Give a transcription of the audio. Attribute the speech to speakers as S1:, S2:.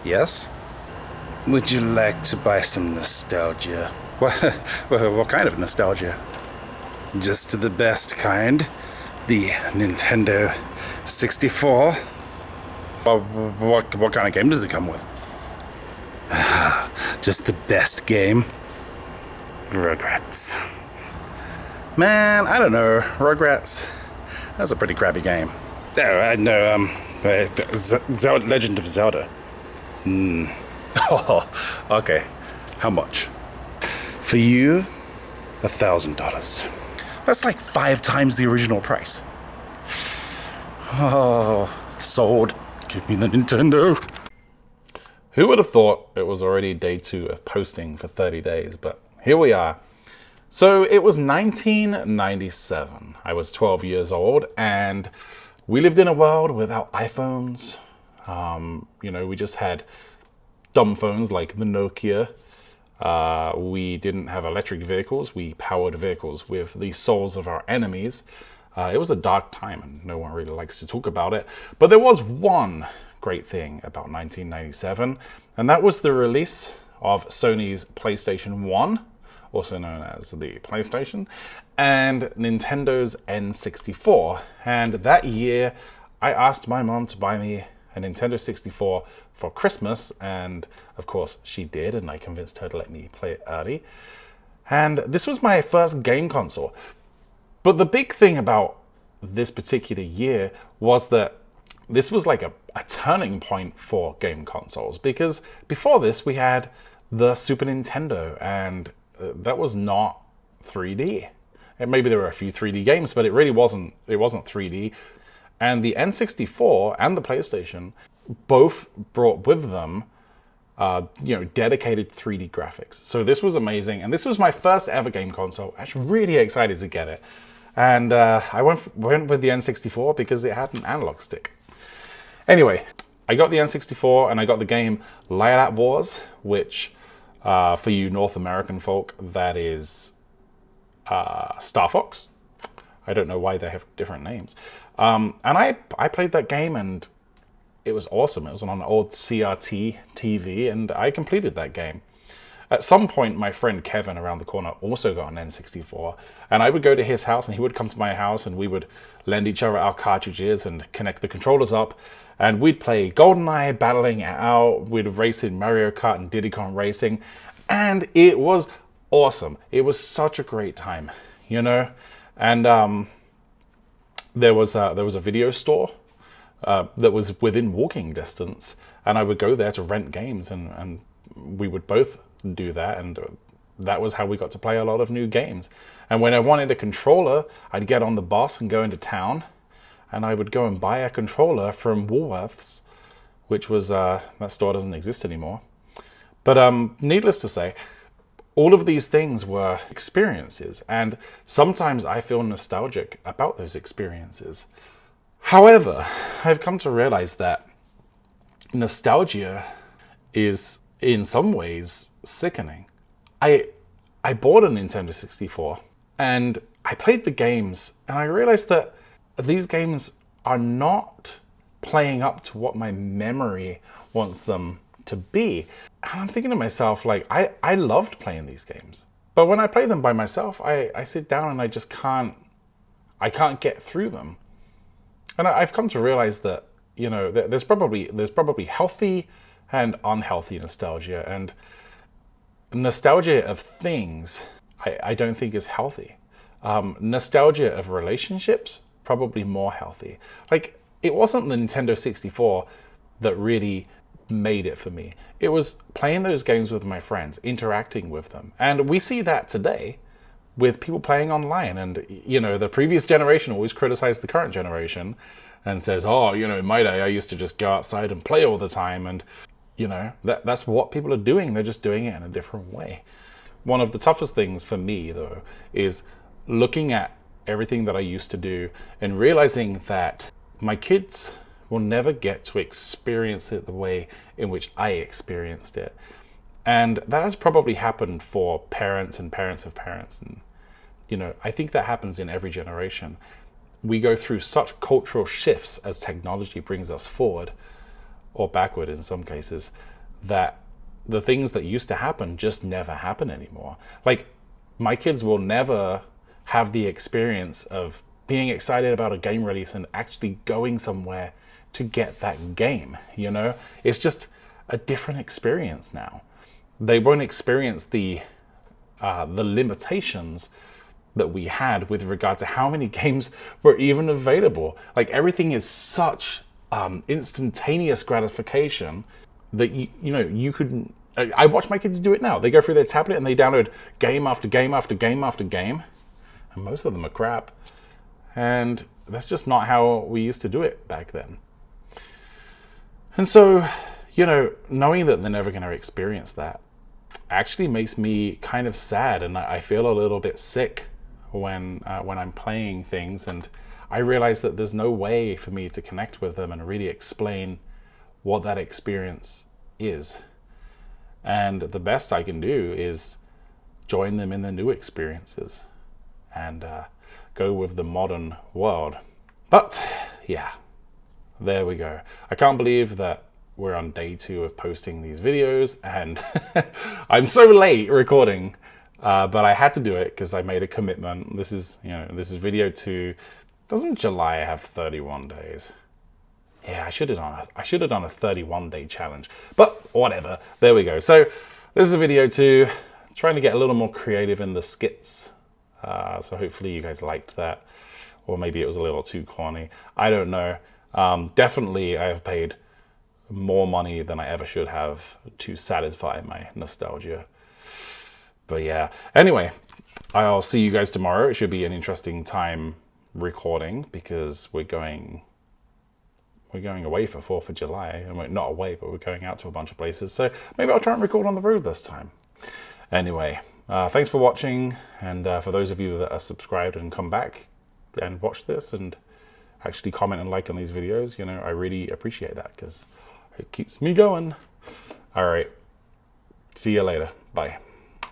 S1: Yes? Would you like to buy some nostalgia? What kind of nostalgia? Just the best kind. The Nintendo 64. What kind of game does it come with? Just the best game. Rugrats. Man, I don't know. Rugrats. That's a pretty crappy game. Oh, I know. Legend of Zelda. Oh, okay. How much? For you, $1,000. That's like 5 times the original price. Oh, sold. Give me the Nintendo.
S2: Who would have thought it was already day 2 of posting for 30 days, but here we are. So it was 1997. I was 12 years old, and we lived in a world without iPhones. We just had dumb phones like the Nokia. We didn't have electric vehicles. We powered vehicles with the souls of our enemies. It was a dark time, and no one really likes to talk about it. But there was one great thing about 1997, and that was the release of Sony's PlayStation 1, also known as the PlayStation, and Nintendo's N64. And that year, I asked my mom to buy me a Nintendo 64 for Christmas, and of course she did, and I convinced her to let me play it early. And this was my first game console. But the big thing about this particular year was that this was like a turning point for game consoles, because before this we had the Super Nintendo, and that was not 3D. And maybe there were a few 3D games, but it really wasn't 3D. And the N64 and the PlayStation both brought with them dedicated 3D graphics. So this was amazing, and this was my first ever game console. I was really excited to get it. And I went with the N64 because it had an analog stick. Anyway, I got the N64 and I got the game Light Wars, which for you North American folk, that is Star Fox. I don't know why they have different names. And I played that game, and it was awesome. It was on an old CRT TV, and I completed that game. At some point, my friend Kevin around the corner also got an N64, and I would go to his house and he would come to my house, and we would lend each other our cartridges and connect the controllers up, and we'd play GoldenEye, battling it out. We'd race in Mario Kart and Diddy Kong Racing, and it was awesome. It was such a great time, And there was a video store that was within walking distance, and I would go there to rent games, and we would both do that, and that was how we got to play a lot of new games. And when I wanted a controller, I'd get on the bus and go into town, and I would go and buy a controller from Woolworths, which was that store doesn't exist anymore. But needless to say, all of these things were experiences, and sometimes I feel nostalgic about those experiences. However, I've come to realize that nostalgia is in some ways sickening. I bought a Nintendo 64 and I played the games, and I realized that these games are not playing up to what my memory wants them to be. And I'm thinking to myself, like, I loved playing these games, but when I play them by myself, I sit down and I just can't get through them. And I've come to realize that, there's probably healthy and unhealthy nostalgia, and nostalgia of things I don't think is healthy. Nostalgia of relationships, probably more healthy. Like, it wasn't the Nintendo 64 that really made it for me. It was playing those games with my friends, interacting with them. And we see that today with people playing online. And, the previous generation always criticized the current generation and says, oh, in my day, I used to just go outside and play all the time. And, that's what people are doing. They're just doing it in a different way. One of the toughest things for me, though, is looking at everything that I used to do and realizing that my kids will never get to experience it the way in which I experienced it. And that has probably happened for parents and parents of parents. And, I think that happens in every generation. We go through such cultural shifts as technology brings us forward, or backward in some cases, that the things that used to happen just never happen anymore. Like, my kids will never have the experience of being excited about a game release and actually going somewhere to get that game. It's just a different experience now. They won't experience the limitations that we had with regard to how many games were even available. Like, everything is such instantaneous gratification that you could. I watch my kids do it now. They go through their tablet and they download game after game after game after game, and most of them are crap. And that's just not how we used to do it back then. And so, knowing that they're never going to experience that actually makes me kind of sad, and I feel a little bit sick when I'm playing things, and I realize that there's no way for me to connect with them and really explain what that experience is. And the best I can do is join them in the new experiences and go with the modern world. But yeah, there we go. I can't believe that we're on day 2 of posting these videos, and I'm so late recording, but I had to do it because I made a commitment. This is video 2. Doesn't July have 31 days? Yeah, I should have done a 31-day challenge, but whatever. There we go. So this is a video 2, trying to get a little more creative in the skits. So hopefully you guys liked that, or maybe it was a little too corny. I don't know. Definitely, I have paid more money than I ever should have to satisfy my nostalgia. But yeah. Anyway, I'll see you guys tomorrow. It should be an interesting time recording because we're going away for 4th of July, and we're not away, but we're going out to a bunch of places. So maybe I'll try and record on the road this time. Anyway, thanks for watching, and for those of you that are subscribed and come back and watch this and actually comment and like on these videos, I really appreciate that because it keeps me going. All right, see you later. Bye.